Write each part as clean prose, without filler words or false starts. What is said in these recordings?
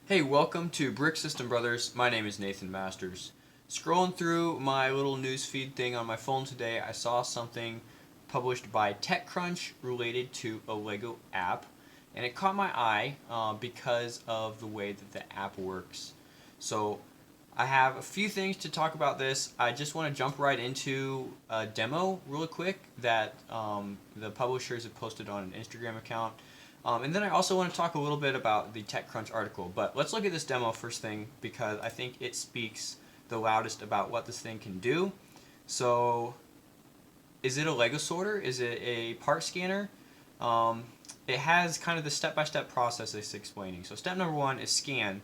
Hey, welcome to Brick System Brothers. My name is Nathan Masters. Scrolling through my little newsfeed thing on my phone today, I saw something published by Techcrunch related to a Lego app, and it caught my eye because of the way that the app works. So I have a few things to talk about this. I just want to jump right into a demo really quick that the publishers have posted on an Instagram account. And then I also want to talk a little bit about the TechCrunch article. But let's look at this demo first thing because I think it speaks the loudest about what this thing can do. So is it a Lego sorter? Is it a part scanner? It has kind of the step-by-step process it's explaining. So step number one is scan.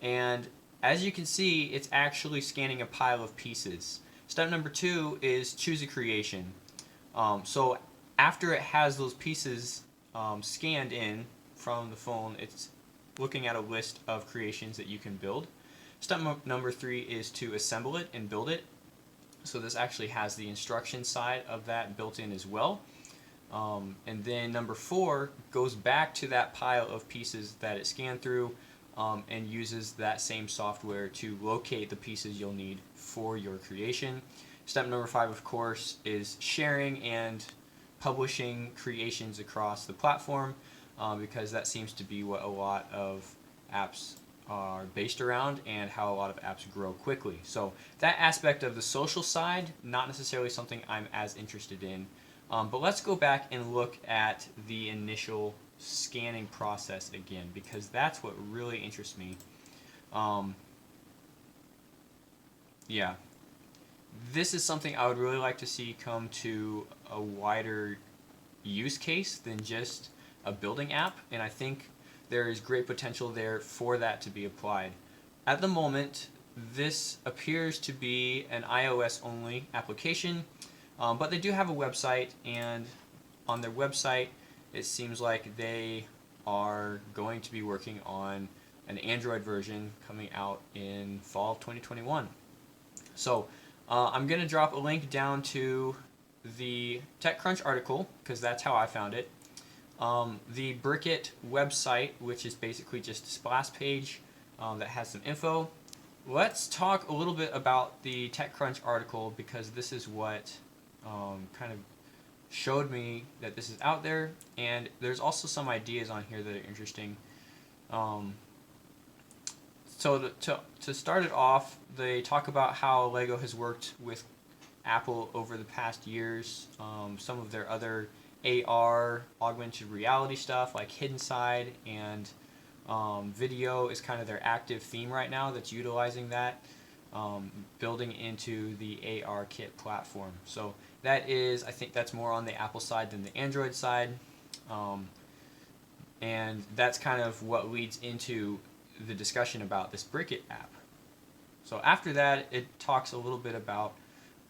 And as you can see, it's actually scanning a pile of pieces. Step number two is choose a creation. So after it has those pieces scanned in from the phone, it's looking at a list of creations that you can build. Step number three is to assemble it and build it. So this actually has the instruction side of that built in as well. And then number four goes back to that pile of pieces that it scanned through and uses that same software to locate the pieces you'll need for your creation. Step number five, of course, is sharing and publishing creations across the platform because that seems to be what a lot of apps are based around and how a lot of apps grow quickly. So that aspect of the social side, not necessarily something I'm as interested in. But let's go back and look at the initial scanning process again because that's what really interests me. Yeah. This is something I would really like to see come to a wider use case than just a building app, and I think there is great potential there for that to be applied. At the moment, this appears to be an iOS only application, but they do have a website, and on their website it seems like they are going to be working on an Android version coming out in fall of 2021. So I'm going to drop a link down to the TechCrunch article because that's how I found it. The Brickit website, which is basically just a splash page that has some info. Let's talk a little bit about the TechCrunch article because this is what kind of showed me that this is out there, and there's also some ideas on here that are interesting. So to start it off, they talk about how Lego has worked with Apple over the past years. Some of their other AR, augmented reality stuff like Hidden Side and video is kind of their active theme right now that's utilizing that, building into the AR kit platform. So that is, I think that's more on the Apple side than the Android side. And that's kind of what leads into the discussion about this Brickit app. So after that, it talks a little bit about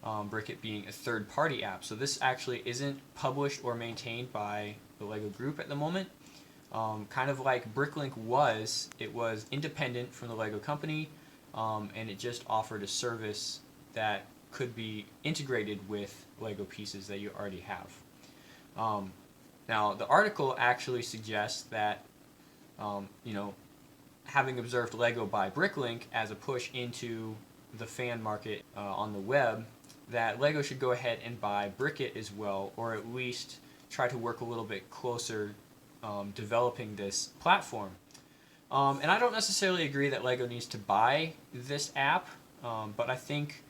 Brickit being a third-party app. So this actually isn't published or maintained by the Lego Group at the moment. Kind of like Bricklink was, it was independent from the Lego company, and it just offered a service that could be integrated with Lego pieces that you already have. Now, the article actually suggests that, having observed Lego by Bricklink as a push into the fan market on the web, that Lego should go ahead and buy Brickit as well, or at least try to work a little bit closer developing this platform. And I don't necessarily agree that Lego needs to buy this app, but I think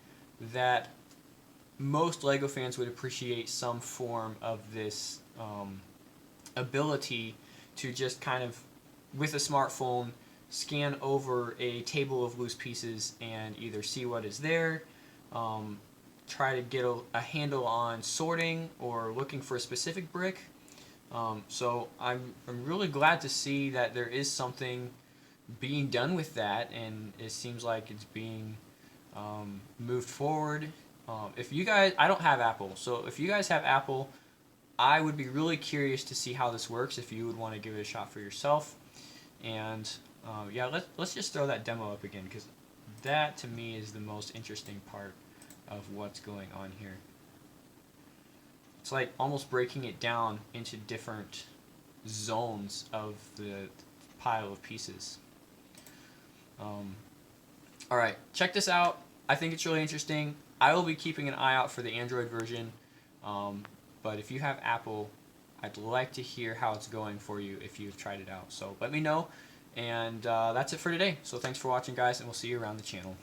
that most Lego fans would appreciate some form of this ability to just kind of, with a smartphone, scan over a table of loose pieces and either see what is there, try to get a handle on sorting or looking for a specific brick. So I'm really glad to see that there is something being done with that, and it seems like it's being moved forward. If you guys, I don't have Apple, so if you guys have Apple, I would be really curious to see how this works if you would want to give it a shot for yourself. And yeah, let's just throw that demo up again because that to me is the most interesting part of what's going on here. It's like almost breaking it down into different zones of the pile of pieces. Alright, check this out. I think it's really interesting. I will be keeping an eye out for the Android version, but if you have Apple, I'd like to hear how it's going for you if you've tried it out. So let me know, and that's it for today. So thanks for watching, guys, and we'll see you around the channel.